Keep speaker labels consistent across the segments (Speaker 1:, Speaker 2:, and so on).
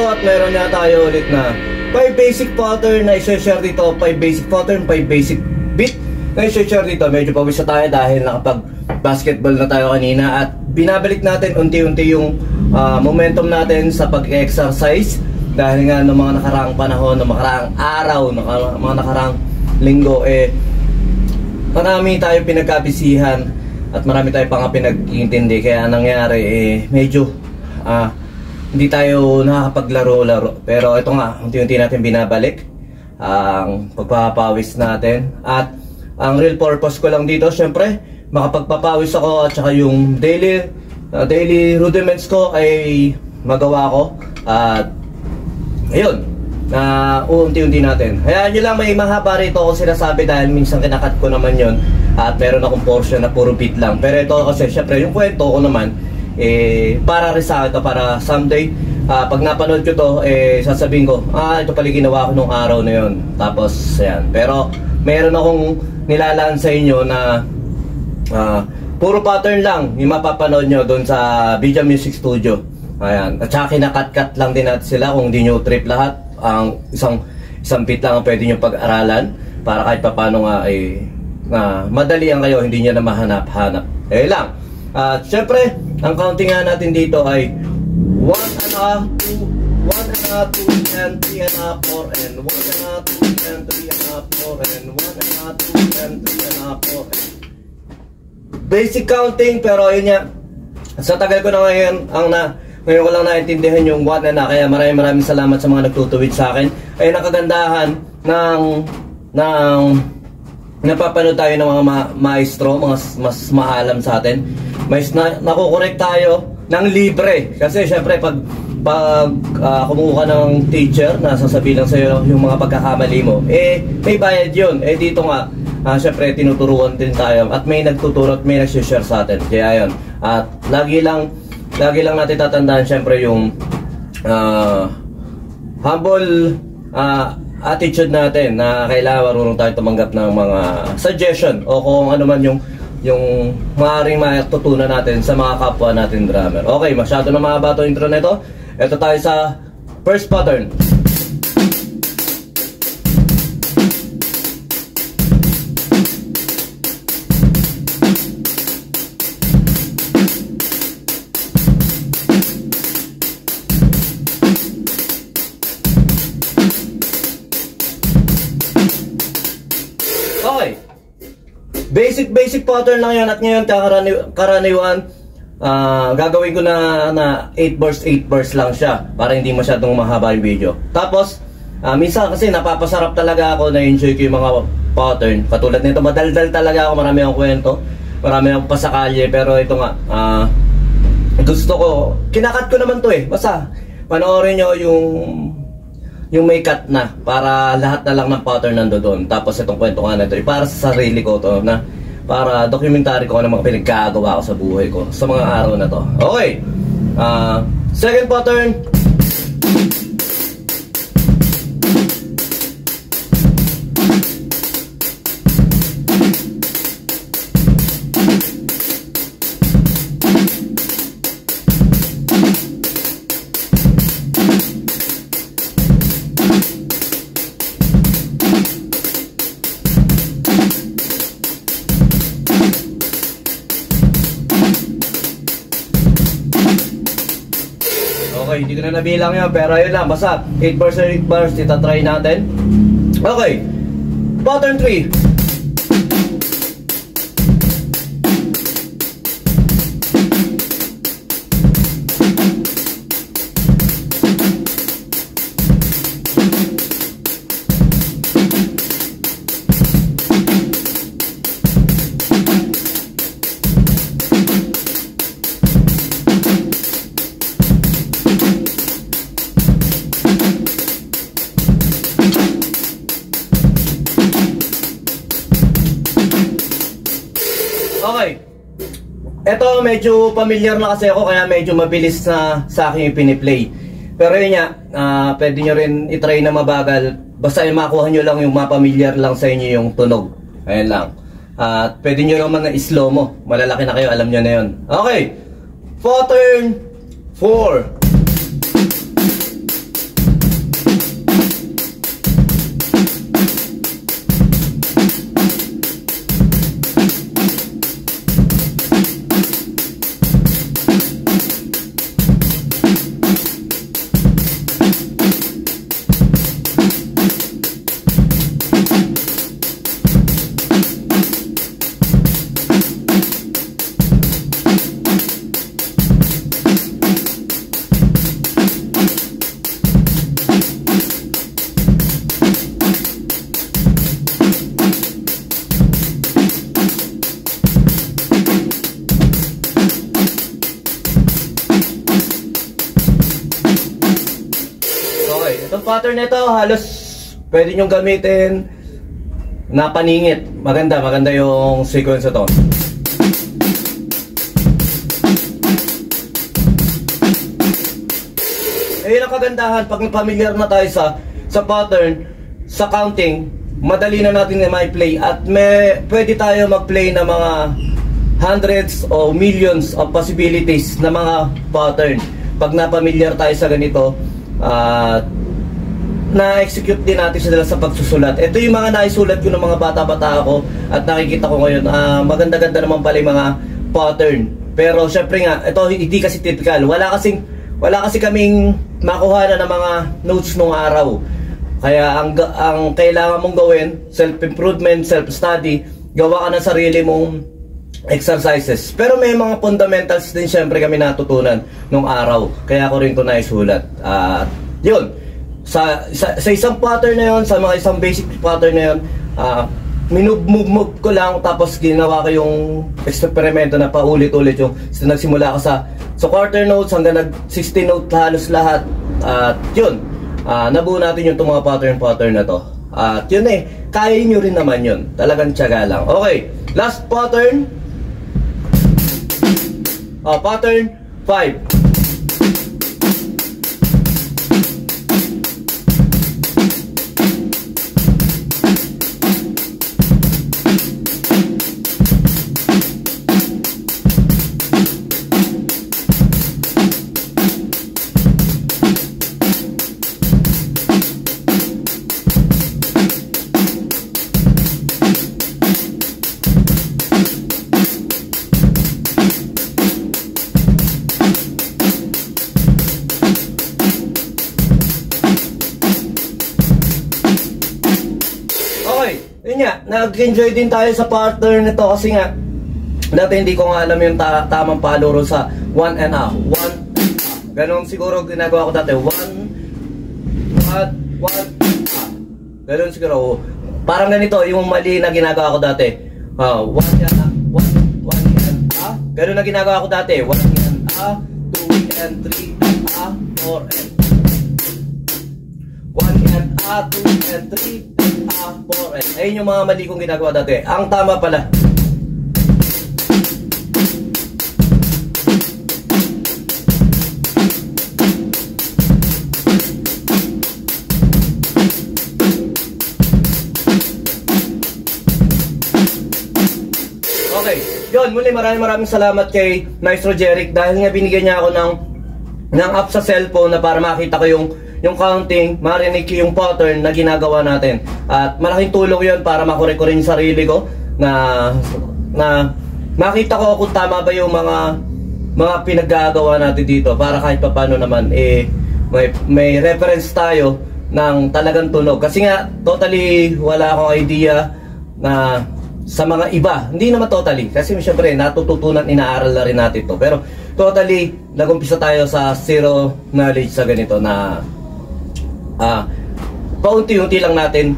Speaker 1: At meron na tayo ulit na 5 basic pattern na i-share dito, 5 basic pattern, 5 basic beat na i-share dito. Medyo pawis na tayo dahil nakapag basketball na tayo kanina at binabalik natin unti-unti yung momentum natin sa pag-exercise dahil nga ng mga nakaraang panahon, ng nakaraang araw, mga nakaraang linggo marami tayo pinagkabisihan at marami tayo pang pinag-iintindi, kaya nangyari medyo hindi tayo nakakapaglaro-laro. Pero ito nga, unti-unti natin binabalik ang pagpapawis natin. At ang real purpose ko lang dito, syempre, makapagpapawis ako at saka yung daily rudiments ko ay magawa ko. At ayun, unti-unti natin. Hayaan nyo lang, may mahaba rito ako sinasabi dahil minsan kinakat ko naman yon at meron akong portion na puro beat lang. Pero ito kasi, syempre, yung kwento ko naman, para rin sa akin to, para someday pag napanood ko to, sasabihin ko, ito pala ginawa ko nung araw na yun. Tapos yan, pero meron akong nilalaan sa inyo na puro pattern lang yung mapapanood nyo doon sa Video Music Studio. Ayan, at saka kinakat-cut lang din natin sila kung di nyo trip lahat. Ang isang beat lang ang pwede nyo pag-aralan para kahit papano nga madali ang kayo, hindi nyo na mahanap-hanap. Lang. At syempre, ang counting nga natin dito ay 1 and a 2, 1 and a 2 and 3 and a 4 and 1 and a 2 and 3 and a 4 and 1 and a 2 and 3 and a 4. Basic counting, pero yun nga, sa tagal ko na ngayon, ngayon ko lang naintindihan yung 1 and a, kaya maraming salamat sa mga nagtutuwid sa akin. Ay nakagandahan ng napapanood tayo ng mga maestro, mga mas maalam sa atin. Nakukorek tayo ng libre. Kasi syempre pag kumuha ng teacher na sasabihin lang sa'yo yung mga pagkakamali mo, may bayad yun. Dito nga, syempre tinuturuan din tayo at may nagtuturo at may nag-share sa atin. Kaya yun. At lagi lang natin tatandaan syempre yung humble attitude natin na kailangan marunong tayo tumanggap ng mga suggestion o kung ano man yung maaaring matutunan natin sa mga kapwa natin drummer. Okay, masyado na mahaba itong intro na ito. Ito tayo sa first pattern. Okay. Basic pattern lang yan at ngayon karaniwan gagawin ko na 8 bars lang siya para hindi masyadong mahaba yung video. Tapos minsan kasi napapasarap talaga ako, na-enjoy ko yung mga pattern. Katulad nito, madaldal talaga ako, marami akong kwento, marami akong pasakalye, pero ito nga gusto ko, kinakat ko naman to basta panoorin nyo yung may cut na para lahat na lang ng pattern nandoon. Tapos itong kwento nga na ito para sa sarili ko to, na para documentary ko ng mga pinagkagawa ko sa buhay ko sa mga araw na to. Okay, second pattern. Okay, hindi ko na nabilang yan, pero ayun lang, basta 8 bars, itatry natin. Okay, pattern 3. Okay. Ito medyo familiar na kasi ako kaya medyo mabilis na sa akin yung piniplay. Pero yun nga, pwede nyo rin itry na mabagal. Basta makuha nyo lang yung mapamilyar lang sa inyo yung tunog. Ayan lang. At pwede nyo naman na slow mo. Malalaki na kayo, alam nyo na yun. Okay. Pattern 4. Itong pattern nito halos pwede nyo gamitin na paningit. Maganda yung sequence ito. Ayun ang kagandahan pag familiar na tayo sa pattern, sa counting, madali na natin na may play at pwede tayo mag-play ng mga hundreds o millions of possibilities na mga pattern. Pag na-familiar tayo sa ganito, na-execute din natin sila sa pagsusulat. Ito yung mga naisulat ko ng mga bata-bata ako at nakikita ko ngayon. Maganda-ganda naman pala yung mga pattern. Pero syempre nga, ito hindi kasi typical. Wala kasi kaming makuha na ng mga notes nung araw. Kaya ang kailangan mong gawin, self-improvement, self-study, gawa ka ng sarili mong exercises. Pero may mga fundamentals din syempre kami natutunan nung araw. Kaya ko rin ito naisulat. Yun. Sa isang pattern na yun, sa mga isang basic pattern na yun, minove ko lang tapos ginawa ko yung eksperimento na paulit-ulit yung nagsimula ko sa quarter notes hanggang nag 16 note halos lahat. At yun, nabuo natin yung mga pattern na to. At yun kaya nyo rin naman yun. Talagang tiyaga lang. Okay, last pattern. Pattern 5. Yun nga, nag-enjoy din tayo sa partner nito kasi nga dati hindi ko nga alam yung tamang paluro sa 1 and a half. 1 ganon siguro ginagawa ko dati. 1 ganon siguro. Parang ganito yung mali na ginagawa ko dati. 1 and a, 1 and a. Ganon na ginagawa ko dati. 1 and a, 2 and 3 and a, 4 and 1 and a, 2 and 3 4 and. Ayun yung mga mali kong ginagawa dati. Ang tama pala. Okay. Yun, muli maraming salamat kay Maestro Jeric dahil nga binigyan niya ako ng app sa cellphone na para makita ko yung counting, marinig yung pattern na ginagawa natin. At malaking tulong yun para makorek ko rin yung sarili ko na makita ko kung tama ba yung mga pinaggagawa natin dito para kahit paano naman may reference tayo ng talagang tunog. Kasi nga totally wala akong idea na sa mga iba, hindi naman totally kasi syempre natututunan, inaaral na rin natin to, pero totally nagumpisa tayo sa zero knowledge sa ganito na paunti-unti lang natin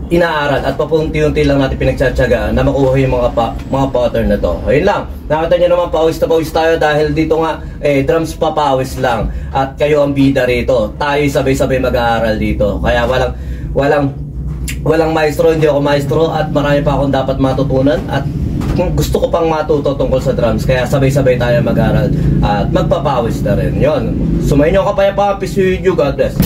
Speaker 1: inaaral at paunti-unti lang natin pinagtsatsagaan na makuha yung mga pattern na to. Ayun lang, nakita nyo naman pawis na pawis tayo dahil dito nga drums pa pawis lang at kayo ang bida rito. Tayo sabay-sabay mag-aaral dito, kaya walang maestro, hindi ako maestro at marami pa akong dapat matutunan at gusto ko pang matuto tungkol sa drums, kaya sabay-sabay tayo mag-aral at magpapawis na rin. Yun, sumayin nyo kapayapaan. Peace with you. God bless.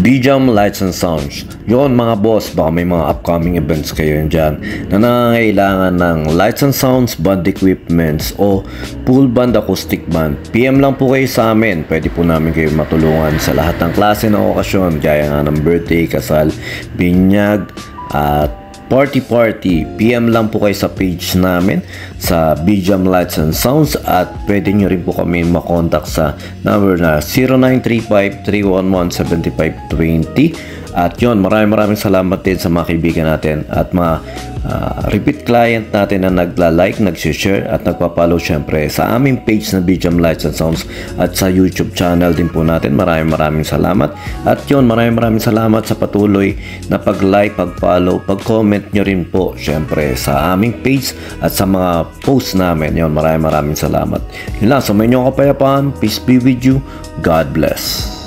Speaker 2: B-Jam Lights and Sounds. Yon mga boss, baka may mga upcoming events kayo dyan na nangangailangan ng lights and sounds, band equipments o full band acoustic band. PM lang po kayo sa amin. Pwede po namin kayo matulungan sa lahat ng klase ng okasyon, gaya nga ng birthday, kasal, binyag, at party. PM lang po kayo sa page namin sa B-Jam Lights and Sounds, at pwede nyo rin po kami makontak sa number na 0935-311-7520. At yun, maraming salamat din sa mga kaibigan natin at mga repeat client natin na nagla-like, nag-share at nagpa-follow syempre sa aming page na B-Jam Lights and Sounds at sa YouTube channel din po natin. Maraming salamat. At yun, maraming salamat sa patuloy na pag-like, pag-follow, pag-comment nyo rin po syempre sa aming page at sa mga posts namin. Yun, maraming salamat. Yun lang, sa may inyong kapayapaan. Peace be with you. God bless.